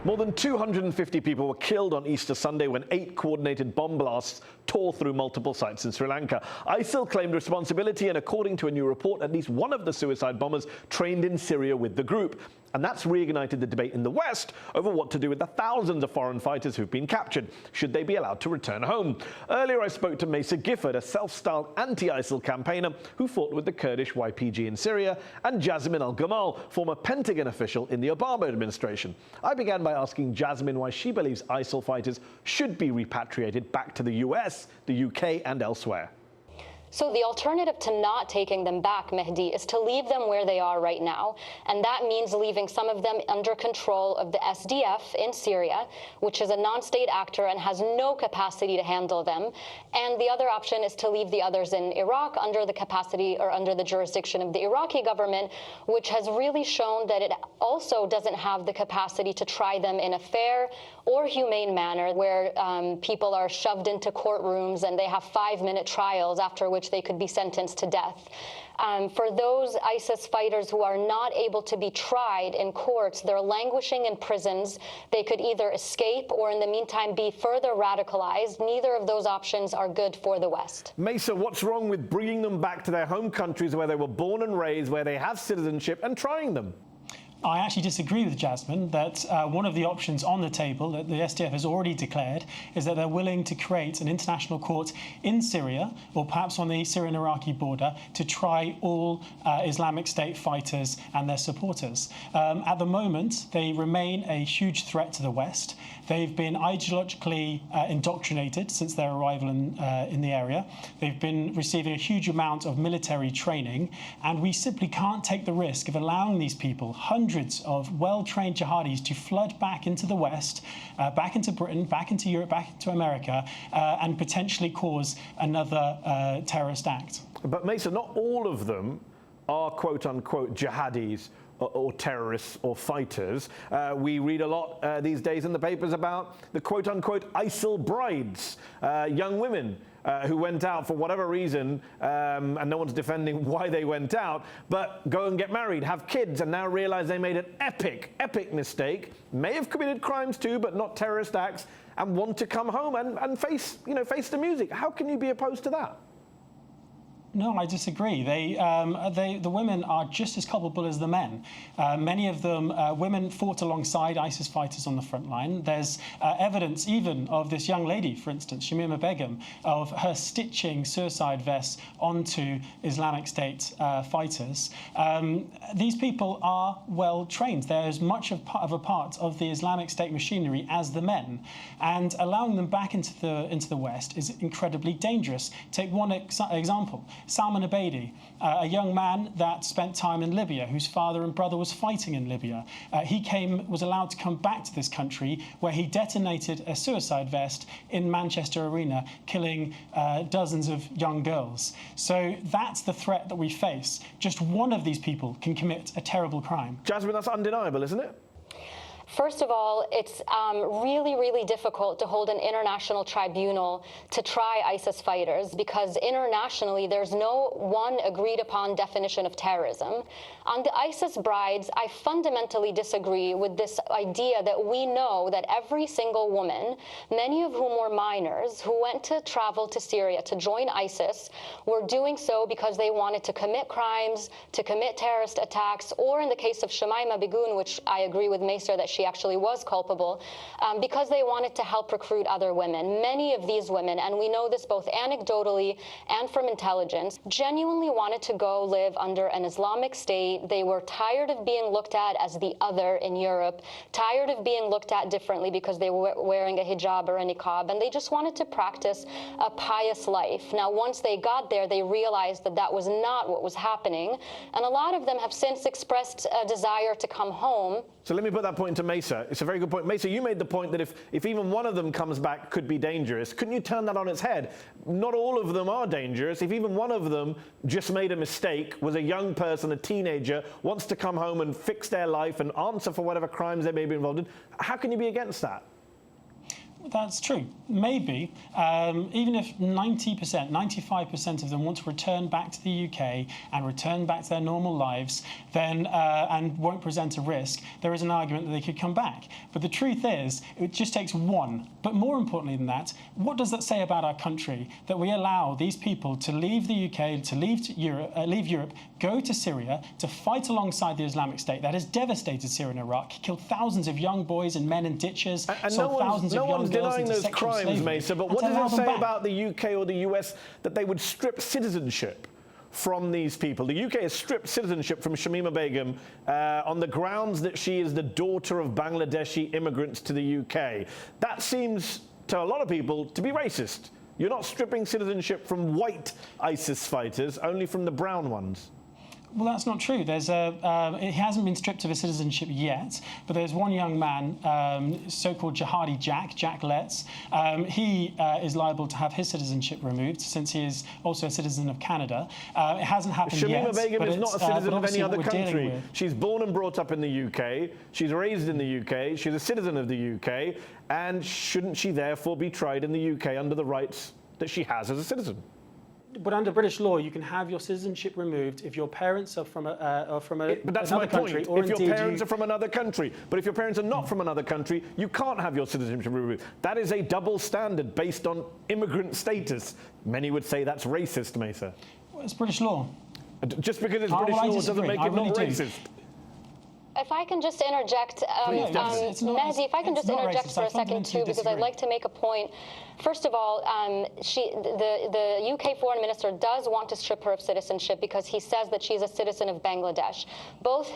More than 250 people were killed on Easter Sunday when 8 coordinated bomb blasts tore through multiple sites in Sri Lanka. ISIL claimed responsibility, and according to a new report, at least one of the suicide bombers trained in Syria with the group. And that's reignited the debate in the West over what to do with the thousands of foreign fighters who've been captured. Should they be allowed to return home? Earlier, I spoke to Mesa GIFFORD, a self-styled anti-ISIL campaigner who fought with the Kurdish YPG in Syria, and Jasmine el Gamal, former Pentagon official in the Obama administration. I began by asking Jasmine why she believes ISIL fighters should be repatriated back to the US, the UK, and elsewhere. So the alternative to not taking them back, Mehdi, is to leave them where they are right now. And that means leaving some of them under control of the SDF in Syria, which is a non-state actor and has no capacity to handle them. And the other option is to leave the others in Iraq under the capacity or under the jurisdiction of the Iraqi government, which has really shown that it also doesn't have the capacity to try them in a fair or humane manner, where people are shoved into courtrooms and they have 5-minute trials, after which they could be sentenced to death. For those ISIS fighters who are not able to be tried in courts, they're languishing in prisons. They could either escape or in the meantime be further radicalized. Neither of those options are good for the West. Mesa, what's wrong with bringing them back to their home countries where they were born and raised, where they have citizenship, and trying them? I actually disagree with Jasmine that one of the options on the table that the SDF has already declared is that they're willing to create an international court in Syria, or perhaps on the Syrian-Iraqi border, to try all Islamic State fighters and their supporters. At the moment, they remain a huge threat to the West. They've been ideologically indoctrinated since their arrival in the area. They've been receiving a huge amount of military training, and we simply can't take the risk of allowing these people, hundreds of well-trained jihadis, to flood back into the West, back into Britain, back into Europe, back into America, and potentially cause another terrorist act. But Mesa, not all of them are quote-unquote jihadis or terrorists or fighters. We read a lot these days in the papers about the quote-unquote ISIL brides, young women who went out for whatever reason, and no one's defending why they went out, but go and get married, have kids, and now realize they made an epic mistake, may have committed crimes too, but not terrorist acts, and want to come home and face the music. How can you be opposed to that? No, I disagree. The women are just as culpable as the men. Many of them, women fought alongside ISIS fighters on the front line. There's evidence even of this young lady, for instance, Shamima Begum, of her stitching suicide vests onto Islamic State fighters. These people are well trained. They're as much of a part of the Islamic State machinery as the men. And allowing them back into the West is incredibly dangerous. Take one example. Salman Abedi, a young man that spent time in Libya, whose father and brother was fighting in Libya. He was allowed to come back to this country, where he detonated a suicide vest in Manchester Arena, killing dozens of young girls. So that's the threat that we face. Just one of these people can commit a terrible crime. Jasmine, that's undeniable, isn't it? First of all, it's really difficult to hold an international tribunal to try ISIS fighters, because internationally there's no one agreed upon definition of terrorism. On the ISIS brides, I fundamentally disagree with this idea that we know that every single woman, many of whom were minors, who went to travel to Syria to join ISIS, were doing so because they wanted to commit crimes, to commit terrorist attacks, or in the case of Shamima Begum, which I agree with Mesa that she actually was culpable, because they wanted to help recruit other women. Many of these women, and we know this both anecdotally and from intelligence, genuinely wanted to go live under an Islamic State. They were tired of being looked at as the other in Europe, tired of being looked at differently because they were wearing a hijab or a niqab, and they just wanted to practice a pious life. Now, once they got there, they realized that that was not what was happening, and a lot of them have since expressed a desire to come home. So let me put that point to Mesa. It's a very good point. Mesa, you made the point that if even one of them comes back, could be dangerous. Couldn't you turn that on its head? Not all of them are dangerous. If even one of them just made a mistake, was a young person, a teenager, wants to come home and fix their life and answer for whatever crimes they may be involved in, how can you be against that? That's true. Maybe, even if 90%, 95% of them want to return back to the UK and return back to their normal lives, then and won't present a risk, there is an argument that they could come back. But the truth is, it just takes one. But more importantly than that, what does that say about our country that we allow these people to leave the UK, to leave Europe, go to Syria to fight alongside the Islamic State that has devastated Syria and Iraq, killed thousands of young boys and men in ditches, sold thousands of young girls into sexual slavery? Crimes, Mesa, but what does it say about the UK or the US that they would strip citizenship from these people? The UK has stripped citizenship from Shamima Begum on the grounds that she is the daughter of Bangladeshi immigrants to the UK. That seems to a lot of people to be racist. You're not stripping citizenship from white ISIS fighters, only from the brown ones. Well, that's not true. There's it hasn't been stripped of his citizenship yet, but there's one young man, so-called jihadi Jack Letts. He is liable to have his citizenship removed since he is also a citizen of Canada. It hasn't happened yet. Shamima Begum is not a citizen of any other country. She's born and brought up in the UK. She's raised in the UK. She's a citizen of the UK. And shouldn't she therefore be tried in the UK under the rights that she has as a citizen? But under British law, you can have your citizenship removed if your parents are from but that's my point. If your parents are from another country, but if your parents are not from another country, you can't have your citizenship removed. That is a double standard based on immigrant status. Many would say that's racist, Mesa. Well, it's British law. Just because it's British law doesn't make it not racist. If I can just interject, Mehdi, if I can just interject for a second too, because I'd like to make a point. First of all, the UK foreign minister does want to strip her of citizenship because he says that she's a citizen of Bangladesh. Both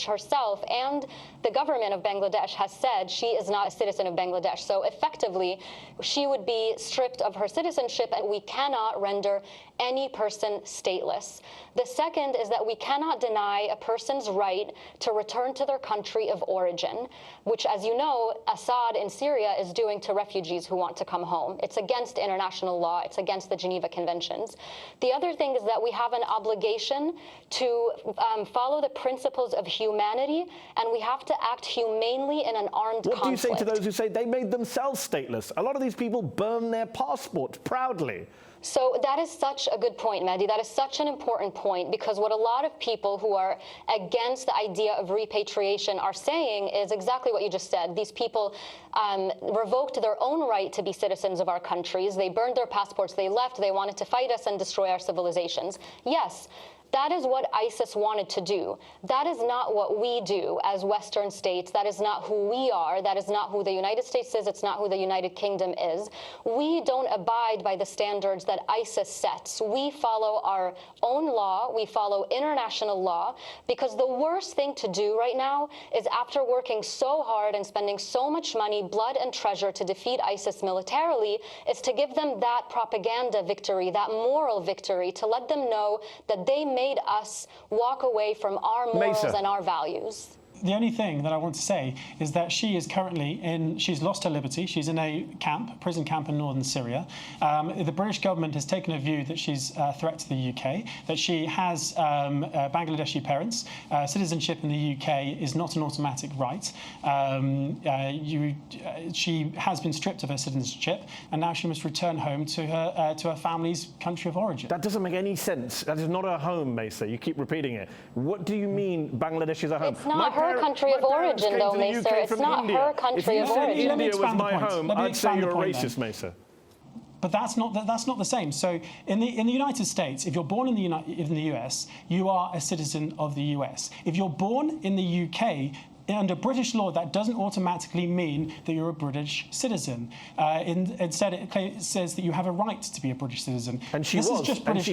herself and the government of Bangladesh has said she is not a citizen of Bangladesh. So effectively, she would be stripped of her citizenship, and we cannot render any person stateless. The second is that we cannot deny a person's right to return to their country of origin, which, as you know, Assad in Syria is doing to refugees who want to come home. It's against international law. It's against the Geneva Conventions. The other thing is that we have an obligation to follow the principles of humanity, and we have to act humanely in an armed conflict. What do you say to those who say they made themselves stateless? A lot of these people burn their passports proudly. So that is such a good point, Mehdi. That is such an important point, because what a lot of people who are against the idea of repatriation are saying is exactly what you just said. These people revoked their own right to be citizens of our countries. They burned their passports. They left. They wanted to fight us and destroy our civilizations. Yes. That is what ISIS wanted to do. That is not what we do as Western states. That is not who we are. That is not who the United States is. It's not who the United Kingdom is. We don't abide by the standards that ISIS sets. We follow our own law. We follow international law, because the worst thing to do right now is, after working so hard and spending so much money, blood, and treasure to defeat ISIS militarily, is to give them that propaganda victory, that moral victory, to let them know that they made us walk away from our morals and our values. The only thing that I want to say is that she is currently she's lost her liberty. She's in a prison camp in northern Syria. The British government has taken a view that she's a threat to the UK, that she has Bangladeshi parents. Citizenship in the UK is not an automatic right. She has been stripped of her citizenship, and now she must return home to her family's country of origin. That doesn't make any sense. That is not her home, Mesa. You keep repeating it. What do you mean Bangladesh is a home? It's not her country of origin, though, Mesa. It's not her country of origin. If India was my home, I'd say you're a racist, Mesa. But that's not the same. So in the United States, if you're born in the US, you are a citizen of the US. If you're born in the UK, under British law, that doesn't automatically mean that you're a British citizen. Instead, it says that you have a right to be a British citizen. And she is a British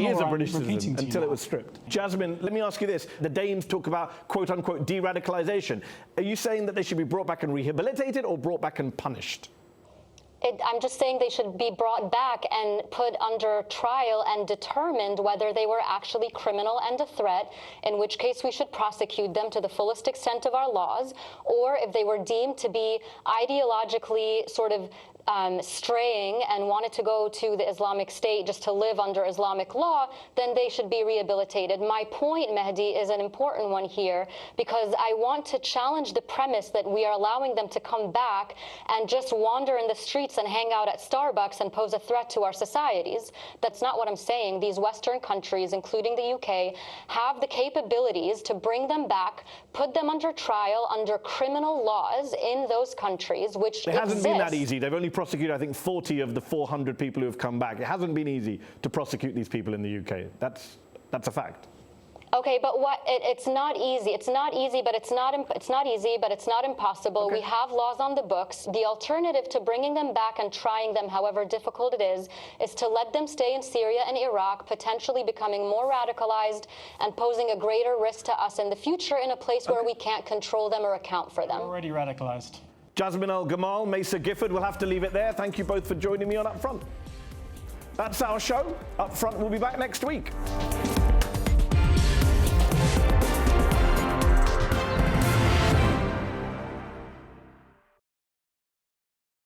citizen until it was stripped. Jasmine, let me ask you this. The Danes talk about, quote-unquote, de-radicalisation. Are you saying that they should be brought back and rehabilitated, or brought back and punished? I'm just saying they should be brought back and put under trial and determined whether they were actually criminal and a threat, in which case we should prosecute them to the fullest extent of our laws, or if they were deemed to be ideologically sort of straying and wanted to go to the Islamic State just to live under Islamic law, then they should be rehabilitated. My point, Mehdi, is an important one here, because I want to challenge the premise that we are allowing them to come back and just wander in the streets and hang out at Starbucks and pose a threat to our societies. That's not what I'm saying. These Western countries, including the UK, have the capabilities to bring them back, put them under trial under criminal laws in those countries, which it hasn't been that easy. They've only prosecuted, I think, 40 of the 400 people who have come back. It hasn't been easy to prosecute these people in the UK. That's a fact. Okay, but it's not easy. It's not easy, but it's not easy, but it's not impossible. Okay. We have laws on the books. The alternative to bringing them back and trying them, however difficult it is to let them stay in Syria and Iraq, potentially becoming more radicalized and posing a greater risk to us in the future in a place where we can't control them or account for them. Already radicalized. Jasmine el Gamal, Mesa Gifford, we'll have to leave it there. Thank you both for joining me on UpFront. That's our show. UpFront will be back next week.